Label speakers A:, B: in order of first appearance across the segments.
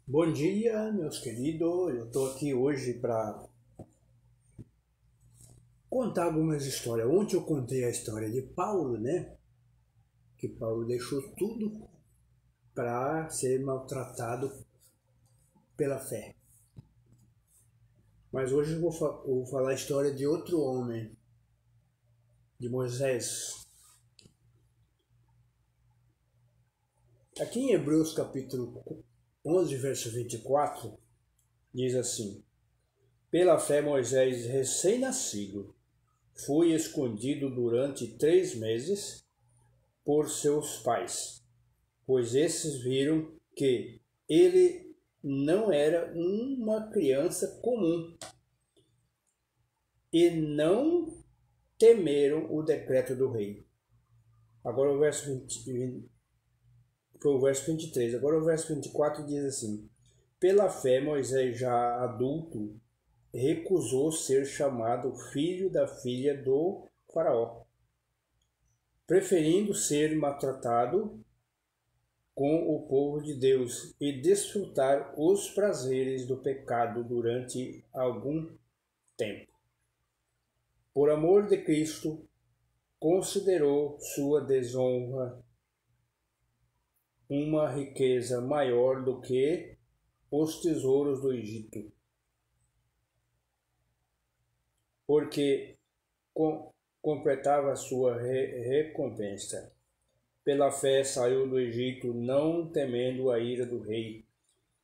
A: Bom dia, meus queridos. Eu estou aqui hoje para contar algumas histórias. Ontem eu contei a história de Paulo, né? Que Paulo deixou tudo para ser maltratado pela fé. Mas hoje eu vou falar a história de outro homem, de Moisés. Aqui em Hebreus capítulo 11, verso 24, diz assim: Pela fé Moisés, recém-nascido, foi escondido durante 3 meses por seus pais, pois esses viram que ele não era uma criança comum e não temeram o decreto do rei. Agora o verso 20, foi o verso 23. Agora o verso 24 diz assim: Pela fé Moisés, já adulto, recusou ser chamado filho da filha do faraó, preferindo ser maltratado com o povo de Deus e desfrutar os prazeres do pecado durante algum tempo. Por amor de Cristo, considerou sua desonra uma riqueza maior do que os tesouros do Egito, porque completava sua recompensa. Pela fé saiu do Egito, não temendo a ira do rei,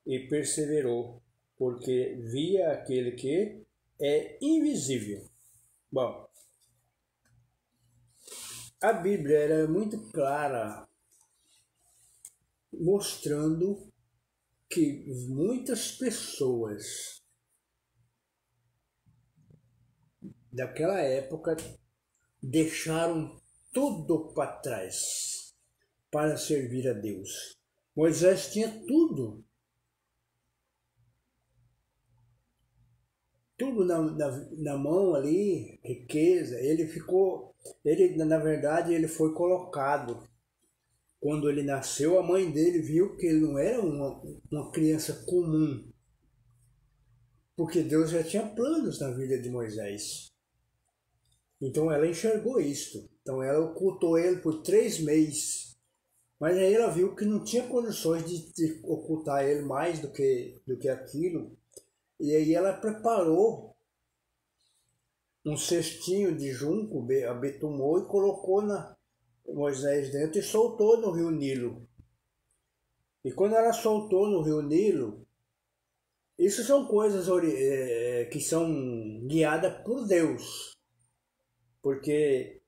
A: e perseverou, porque via aquele que é invisível. Bom, a Bíblia era muito clara, mostrando que muitas pessoas daquela época deixaram tudo para trás para servir a Deus. Moisés tinha tudo na mão ali, riqueza. Ele na verdade ele foi colocado. Quando ele nasceu, a mãe dele viu que ele não era uma criança comum, porque Deus já tinha planos na vida de Moisés. Então ela enxergou isto. Então ela ocultou ele por 3 meses. Mas aí ela viu que não tinha condições de ocultar ele mais do que aquilo. E aí ela preparou um cestinho de junco, abetumou e colocou Moisés dentro e soltou no rio Nilo. E quando ela soltou no rio Nilo, isso são coisas que são guiadas por Deus. Porque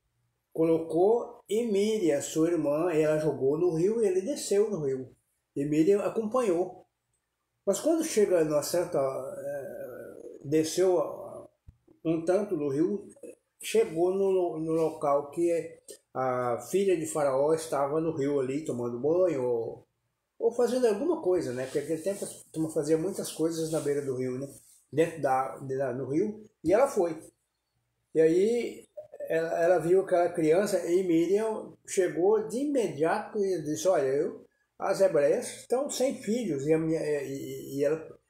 A: colocou e Miriam, sua irmã, ela jogou no rio e ele desceu no rio. E Miriam acompanhou. Mas quando chega numa certa... desceu um tanto do rio, chegou no local que a filha de Faraó estava no rio ali, tomando banho ou fazendo alguma coisa, né? Porque naquele tempo a turma fazia muitas coisas na beira do rio, né? Dentro no rio, e ela foi. E aí ela viu aquela criança e Miriam chegou de imediato e disse: Olha, as hebreias estão sem filhos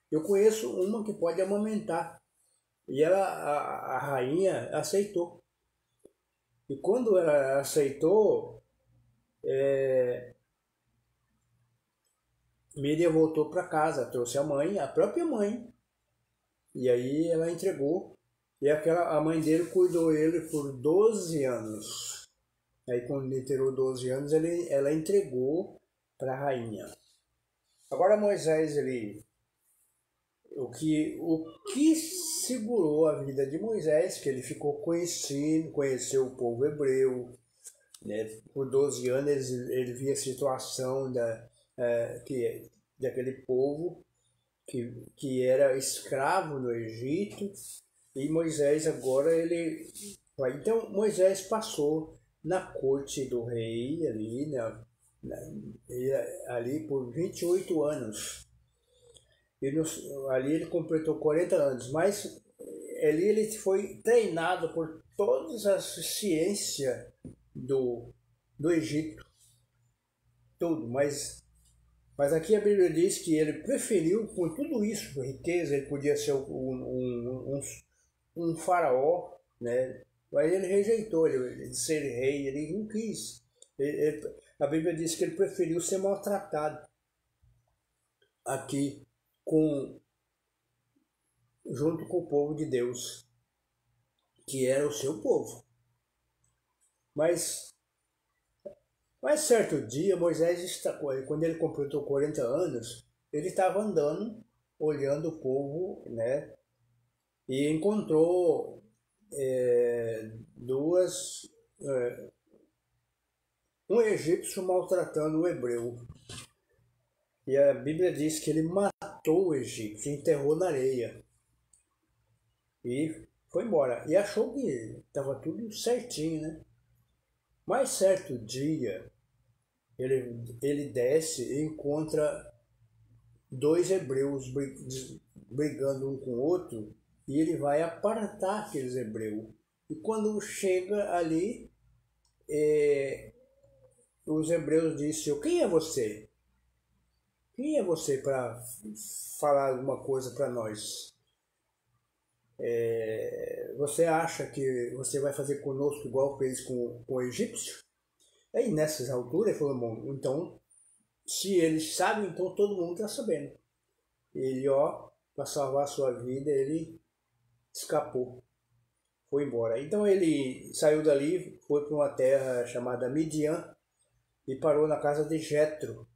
A: eu conheço uma que pode amamentar. E a rainha aceitou. E quando ela aceitou, Miriam voltou para casa, trouxe a própria mãe. E aí ela entregou. E a mãe dele cuidou ele por 12 anos. Aí quando ele terminou 12 anos, ela entregou para a rainha. Agora Moisés, o que segurou a vida de Moisés, que ele ficou conheceu o povo hebreu, né? Por 12 anos ele via a situação daquele povo que era escravo no Egito, e Moisés agora então Moisés passou na corte do rei ali por 28 anos. Ali ele completou 40 anos, mas ali ele foi treinado por todas as ciências do Egito, tudo, mas Mas aqui a Bíblia diz que ele preferiu, com tudo isso, riqueza, ele podia ser um faraó, né? Mas ele rejeitou ele de ser rei, ele não quis. A Bíblia diz que ele preferiu ser maltratado aqui junto com o povo de Deus, que era o seu povo. Mas certo dia, Moisés, quando ele completou 40 anos, ele estava andando, olhando o povo, né? E encontrou um egípcio maltratando o hebreu. E a Bíblia diz que ele matou o egípcio, enterrou na areia. E foi embora. E achou que estava tudo certinho, né? Mas certo dia, ele desce e encontra dois hebreus brigando um com o outro, e ele vai apartar aqueles hebreus. E quando chega ali, os hebreus dizem: quem é você? Quem é você para falar alguma coisa para nós? Você acha que você vai fazer conosco igual fez com o egípcio? Aí nessas alturas ele falou: bom, então, se eles sabem, então todo mundo está sabendo. Ele, para salvar a sua vida, ele escapou, foi embora. Então ele saiu dali, foi para uma terra chamada Midian e parou na casa de Jetro.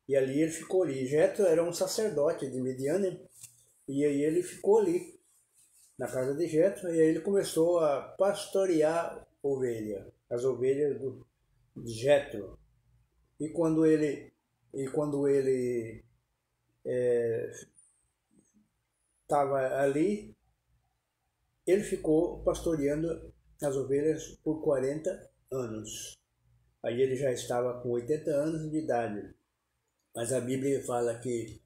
A: E ali ele ficou ali. Jetro era um sacerdote de Midian, né? E aí ele ficou ali, na casa de Jetro, e aí ele começou a pastorear as ovelhas de Jetro. E quando ele estava ali, ele ficou pastoreando as ovelhas por 40 anos. Aí ele já estava com 80 anos de idade. Mas a Bíblia fala que,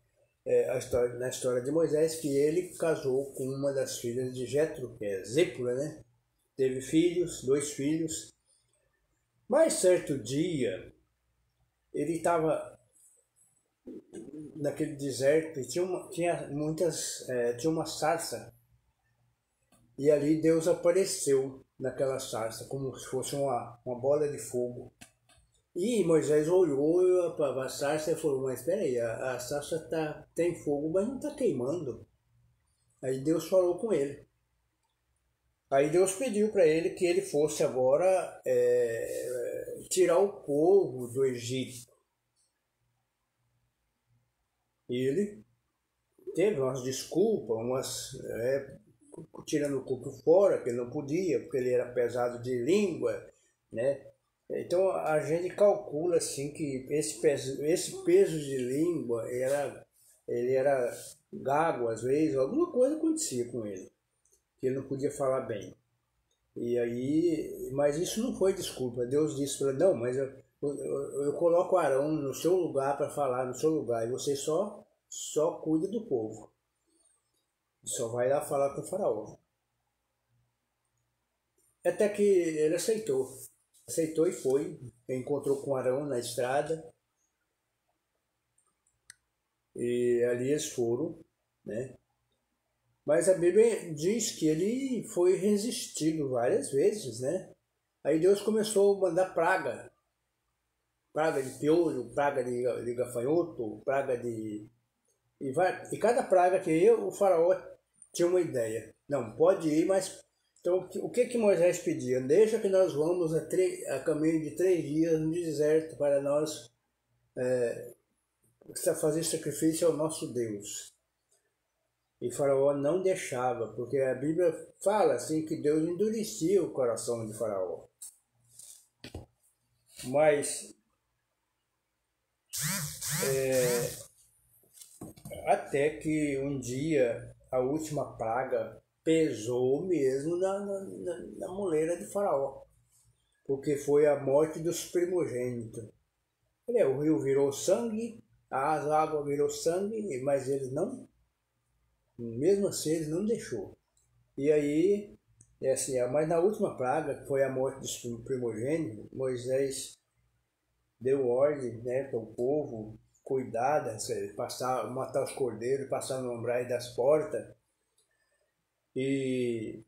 A: na história de Moisés, que ele casou com uma das filhas de Jetro, que é Zípora, né? Teve filhos, 2 filhos. Mas certo dia, ele estava naquele deserto e tinha uma sarça. E ali Deus apareceu naquela sarça, como se fosse uma bola de fogo. E Moisés olhou para a sarça e falou: mas espera aí, a sarça tem fogo, mas não está queimando. Aí Deus falou com ele. Aí Deus pediu para ele que ele fosse agora tirar o povo do Egito. E ele teve umas desculpas, tirando o corpo fora, que ele não podia, porque ele era pesado de língua, né? Então a gente calcula assim que esse peso de língua, ele era gago às vezes, alguma coisa acontecia com ele, que ele não podia falar bem. E aí, mas isso não foi desculpa. Deus disse para ele: não, mas eu coloco Arão no seu lugar para falar no seu lugar, e você só cuida do povo. Só vai lá falar com o faraó. Até que ele aceitou e foi. Encontrou com Arão na estrada. E ali eles foram, né? Mas a Bíblia diz que ele foi resistido várias vezes, né? Aí Deus começou a mandar praga. Praga de piolho, praga de gafanhoto, praga de... E cada praga que ia, o faraó tinha uma ideia. Não, pode ir, mas... Então, o que Moisés pedia? Deixa que nós vamos a caminho de 3 dias no deserto para nós fazer sacrifício ao nosso Deus. E Faraó não deixava, porque a Bíblia fala assim que Deus endurecia o coração de Faraó. Mas até que um dia a última praga pesou mesmo na moleira de Faraó, porque foi a morte dos primogênitos. O rio virou sangue, a água virou sangue, mas eles não, mesmo assim eles não deixou. E aí, mas na última praga, que foi a morte dos primogênitos, Moisés deu ordem, né, para o povo cuidar, passar, matar os cordeiros, passar no umbrais das portas. E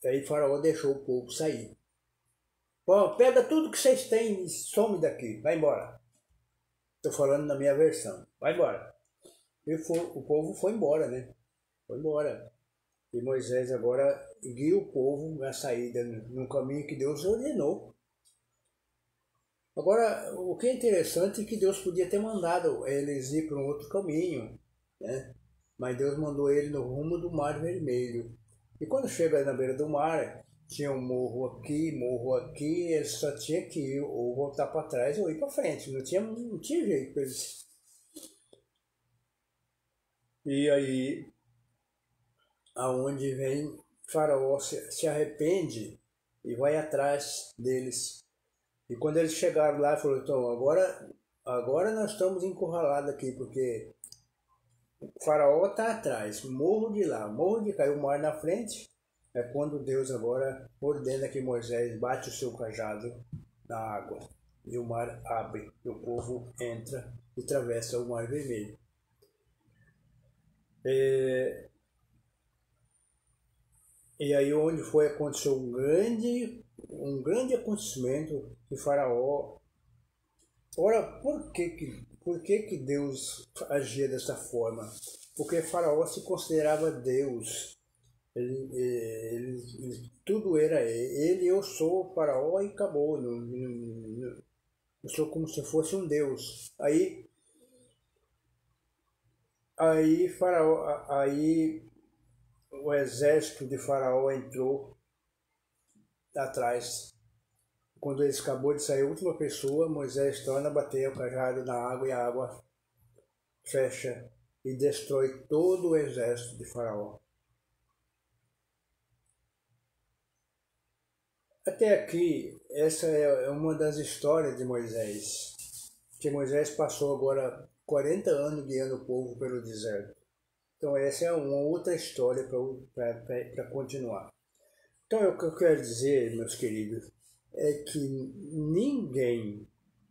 A: aí Faraó deixou o povo sair. Bom, pega tudo que vocês têm e some daqui, vai embora. Estou falando na minha versão, vai embora. E o povo foi embora, né? Foi embora. E Moisés agora guia o povo na saída, no caminho que Deus ordenou. Agora, o que é interessante é que Deus podia ter mandado eles ir para um outro caminho, né? Mas Deus mandou ele no rumo do Mar Vermelho. E quando chega na beira do mar, tinha um morro aqui, eles só tinha que ir ou voltar para trás ou ir para frente. Não tinha jeito para eles. E aí, aonde vem Faraó se arrepende e vai atrás deles. E quando eles chegaram lá, falou, então, agora nós estamos encurralados aqui, porque o Faraó está atrás, morro de lá, morro de cá, e o mar na frente. É quando Deus agora ordena que Moisés bate o seu cajado na água. E o mar abre, e o povo entra e atravessa o Mar Vermelho. E aí onde aconteceu um grande acontecimento de Faraó. Ora, por que Deus agia dessa forma? Porque Faraó se considerava Deus. Tudo era ele, eu sou Faraó e acabou. Eu sou como se fosse um Deus. Aí o exército de Faraó entrou atrás. Quando eles acabou de sair a última pessoa, Moisés torna a bater o cajado na água e a água fecha e destrói todo o exército de Faraó. Até aqui, essa é uma das histórias de Moisés, que Moisés passou agora 40 anos guiando o povo pelo deserto. Então essa é uma outra história para continuar. Então o que eu quero dizer, meus queridos, é que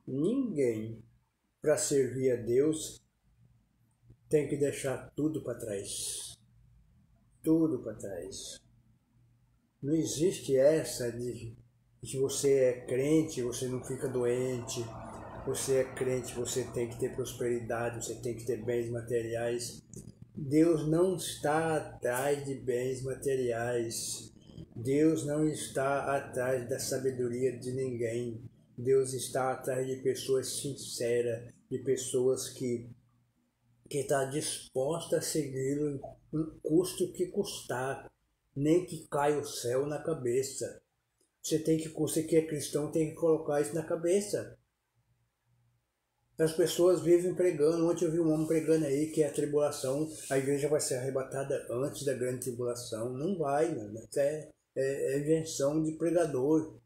A: ninguém, para servir a Deus, tem que deixar tudo para trás. Tudo para trás. Não existe essa de que você é crente, você não fica doente. Você é crente, você tem que ter prosperidade, você tem que ter bens materiais. Deus não está atrás de bens materiais. Deus não está atrás da sabedoria de ninguém. Deus está atrás de pessoas sinceras, de pessoas que estão dispostas a segui-lo, custo que custar, nem que caia o céu na cabeça. Você que é cristão tem que colocar isso na cabeça. As pessoas vivem pregando. Ontem eu vi um homem pregando aí que a tribulação, a igreja vai ser arrebatada antes da grande tribulação. Não vai, né? Isso é invenção de pregador.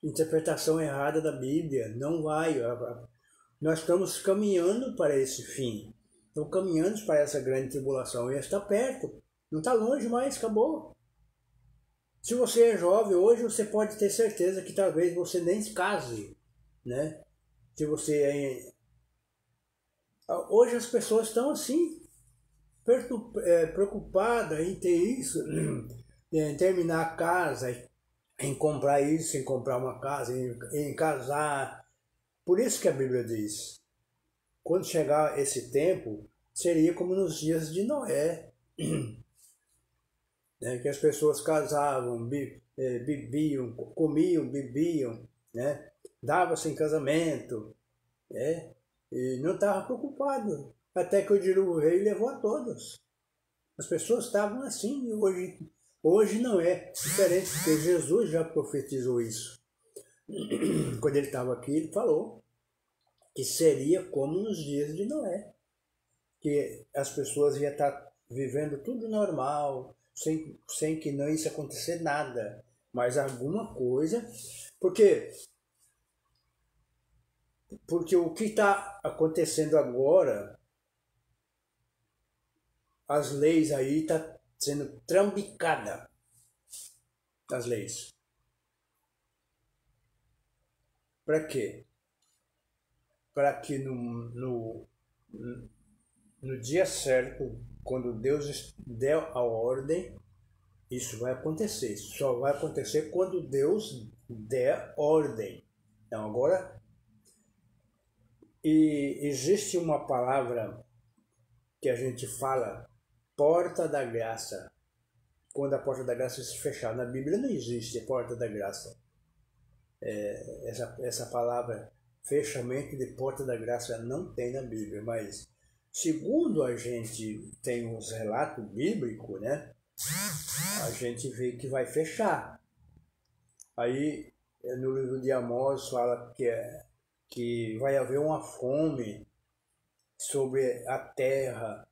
A: Interpretação errada da Bíblia. Não vai. Nós estamos caminhando para esse fim. Estamos caminhando para essa grande tribulação. E está perto. Não está longe mais, acabou. Se você é jovem hoje, você pode ter certeza que talvez você nem se case, né? Se você hoje as pessoas estão assim, preocupadas em ter isso, em terminar a casa, em comprar isso, em comprar uma casa, em casar. Por isso que a Bíblia diz, quando chegar esse tempo, seria como nos dias de Noé, né? Que as pessoas casavam, bebiam, comiam, bebiam, né? Dava-se em casamento, né? E não estava preocupado, até que o dilúvio veio e levou a todos. As pessoas estavam assim, e hoje não é diferente, porque Jesus já profetizou isso. Quando ele estava aqui, ele falou que seria como nos dias de Noé, que as pessoas iam estar vivendo tudo normal, sem que não isso acontecer nada, mas alguma coisa, porque o que está acontecendo agora, as leis aí estão sendo trambicadas, as leis. Para quê? para que no dia certo, quando Deus der a ordem, isso vai acontecer. Só vai acontecer quando Deus der ordem. Então, agora, existe uma palavra que a gente fala, porta da graça. Quando a porta da graça se fechar. Na Bíblia não existe a porta da graça. Essa palavra, fechamento de porta da graça, não tem na Bíblia. Mas, segundo a gente tem uns relatos bíblicos, né? A gente vê que vai fechar. Aí, no livro de Amós, fala que vai haver uma fome sobre a terra,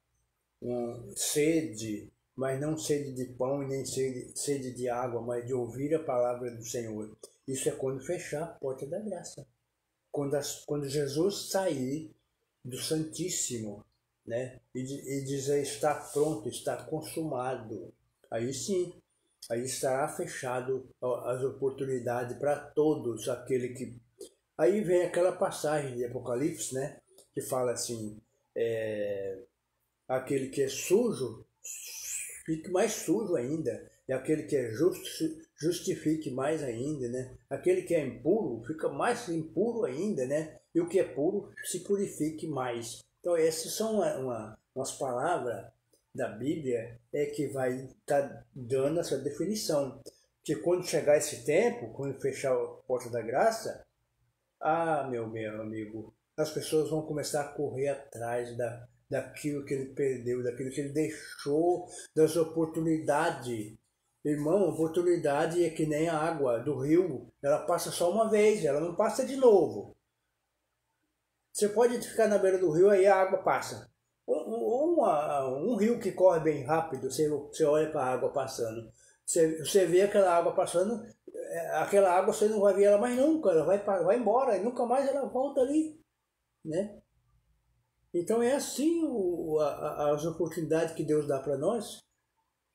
A: sede, mas não sede de pão e nem sede de água, mas de ouvir a palavra do Senhor. Isso é quando fechar a porta da graça. Quando Jesus sair do Santíssimo, né, e dizer está pronto, está consumado, aí sim, aí estará fechado as oportunidades para todos aquele que... Aí vem aquela passagem de Apocalipse, né, que fala assim, aquele que é sujo, fique mais sujo ainda, e aquele que é justo, justifique mais ainda, né? Aquele que é impuro, fica mais impuro ainda, né? E o que é puro, se purifique mais. Então essas são umas palavras da Bíblia que vai estar dando essa definição. Que quando chegar esse tempo, quando fechar a porta da graça, meu amigo, as pessoas vão começar a correr atrás daquilo que ele perdeu, daquilo que ele deixou, das oportunidades. Irmão, oportunidade é que nem a água do rio, ela passa só uma vez, ela não passa de novo. Você pode ficar na beira do rio, aí a água passa. Um rio que corre bem rápido, você olha para a água passando, você vê aquela água passando, aquela água você não vai ver ela mais nunca, ela vai embora e nunca mais ela volta ali, né? Então é assim as oportunidades que Deus dá para nós,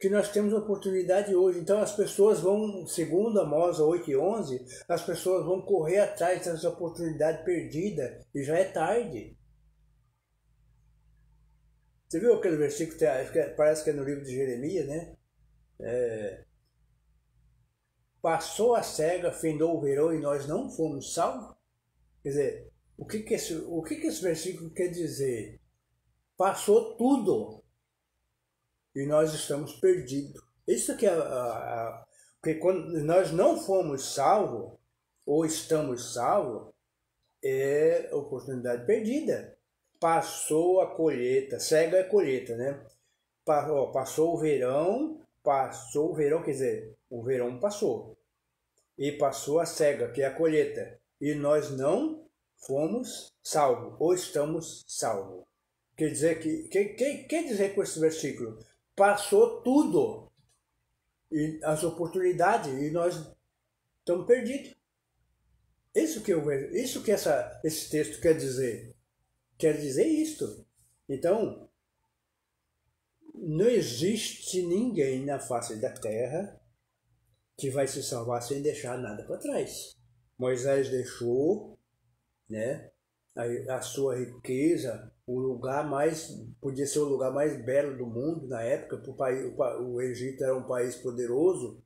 A: que nós temos oportunidade hoje. Então as pessoas vão, segundo Amós 8:11, as pessoas vão correr atrás dessas oportunidades perdidas e já é tarde. Você viu aquele versículo que parece que é no livro de Jeremias, né? Passou a cega, findou o verão e nós não fomos salvos? Quer dizer, o que esse versículo quer dizer? Passou tudo e nós estamos perdidos. Isso que porque quando nós não fomos salvos, ou estamos salvos, é oportunidade perdida. Passou a colheita, cega é colheita, né? Passou o verão, quer dizer, o verão passou. E passou a cega, que é a colheita. E nós não fomos salvos, ou estamos salvos. Quer dizer quer dizer com esse versículo? Passou tudo, e as oportunidades, e nós estamos perdidos. Isso que esse texto quer dizer. Quer dizer isto. Então, não existe ninguém na face da terra que vai se salvar sem deixar nada para trás. Moisés deixou, né, a sua riqueza, podia ser o lugar mais belo do mundo na época, o Egito era um país poderoso,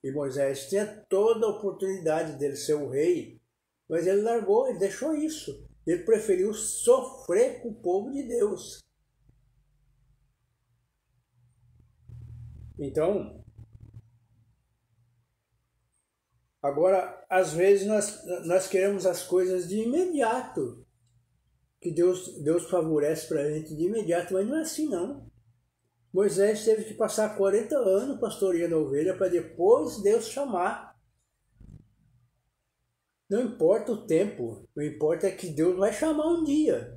A: e Moisés tinha toda a oportunidade dele ser o rei, mas ele largou, ele deixou isso. Ele preferiu sofrer com o povo de Deus. Então, agora, às vezes nós queremos as coisas de imediato, que Deus favorece para a gente de imediato, mas não é assim não. Moisés teve que passar 40 anos pastoreando a ovelha para depois Deus chamar. Não importa o tempo, o que importa é que Deus vai chamar um dia.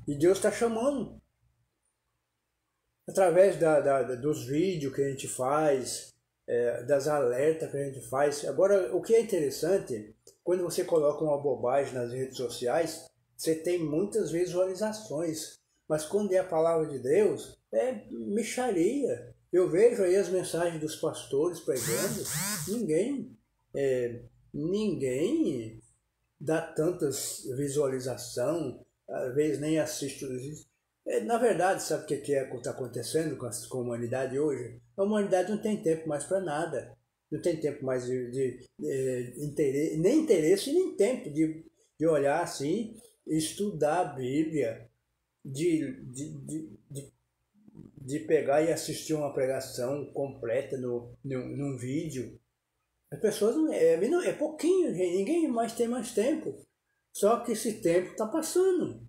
A: E Deus está chamando. Através dos vídeos que a gente faz, das alertas que a gente faz. Agora, o que é interessante, quando você coloca uma bobagem nas redes sociais, você tem muitas visualizações. Mas quando é a palavra de Deus, é mixaria. Eu vejo aí as mensagens dos pastores pregando, ninguém dá tantas visualização, às vezes nem assisto. Na verdade, sabe o que está acontecendo com a humanidade hoje? A humanidade não tem tempo mais para nada. Não tem tempo mais de interesse, nem tempo de olhar assim, estudar a Bíblia, de pegar e assistir uma pregação completa num vídeo. As pessoas é pouquinho, ninguém mais tem mais tempo. Só que esse tempo está passando.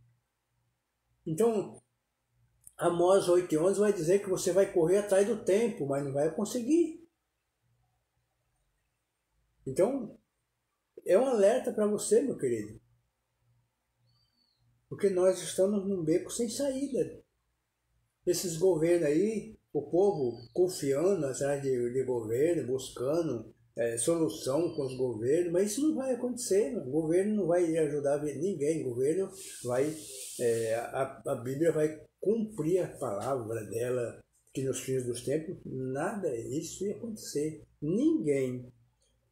A: Então, Amós 8:11 vai dizer que você vai correr atrás do tempo, mas não vai conseguir. Então, é um alerta para você, meu querido. Porque nós estamos num beco sem saída. Esses governos aí, o povo confiando atrás de governo, buscando solução com os governos, mas isso não vai acontecer. O governo não vai ajudar ninguém. O governo vai, a Bíblia vai cumprir a palavra dela, que nos fins dos tempos nada isso ia acontecer. Ninguém.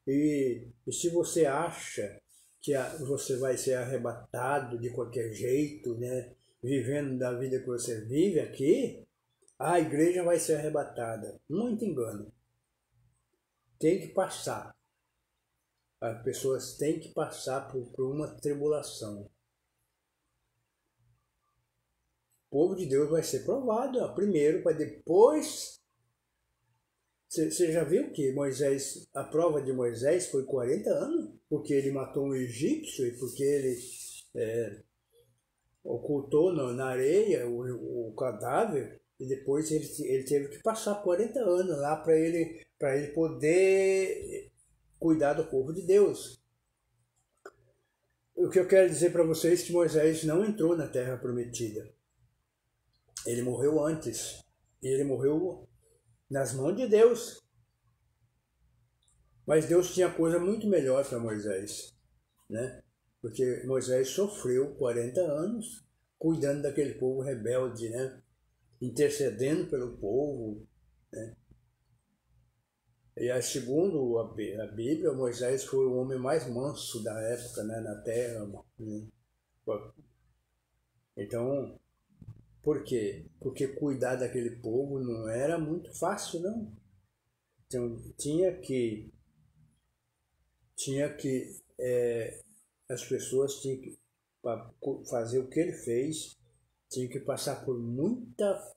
A: E se você acha que você vai ser arrebatado de qualquer jeito, né, vivendo da vida que você vive aqui, a igreja vai ser arrebatada. Muito engano. Tem que passar. As pessoas têm que passar por uma tribulação. O povo de Deus vai ser provado primeiro, para depois. Você já viu que a prova de Moisés foi 40 anos? Porque ele matou um egípcio e porque ele ocultou na areia o cadáver, e depois ele teve que passar 40 anos lá para ele poder cuidar do povo de Deus. O que eu quero dizer para vocês é que Moisés não entrou na terra prometida. Ele morreu antes. E ele morreu nas mãos de Deus. Mas Deus tinha coisa muito melhor para Moisés, né? Porque Moisés sofreu 40 anos cuidando daquele povo rebelde, né? Intercedendo pelo povo, né? E segundo a Bíblia, Moisés foi o homem mais manso da época, né, na terra, né? Então, por quê? Porque cuidar daquele povo não era muito fácil, não. Então, as pessoas tinham que, para fazer o que ele fez, tinham que passar por muita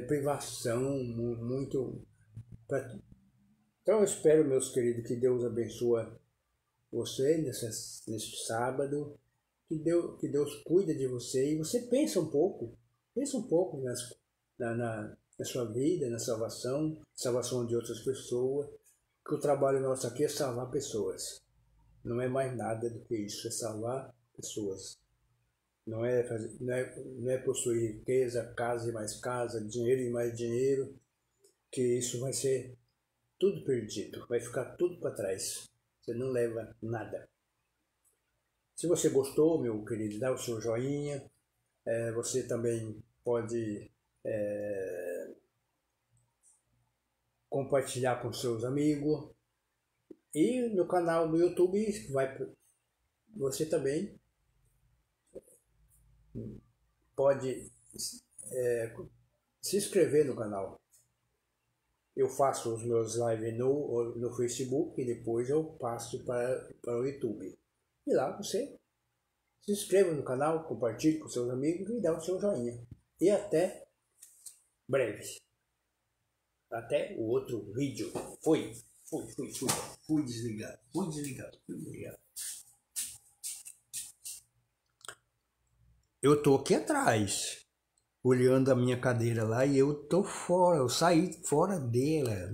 A: privação, muito. Então eu espero, meus queridos, que Deus abençoe você nesse sábado, que Deus cuida de você, e você pensa um pouco na sua vida, na salvação de outras pessoas, que o trabalho nosso aqui é salvar pessoas. Não é mais nada do que isso, é salvar pessoas. Não é possuir riqueza, casa e mais casa, dinheiro e mais dinheiro, que isso vai ser tudo perdido, vai ficar tudo para trás. Você não leva nada. Se você gostou, meu querido, dá o seu joinha. Você também pode compartilhar com seus amigos. E no canal do YouTube você também pode se inscrever no canal. Eu faço os meus lives no Facebook e depois eu passo para o YouTube. E lá você se inscreva no canal, compartilhe com seus amigos e dá o seu joinha. E até breve. Até o outro vídeo. Fui desligado. Eu tô aqui atrás, olhando a minha cadeira lá, e eu tô fora, eu saí fora dela.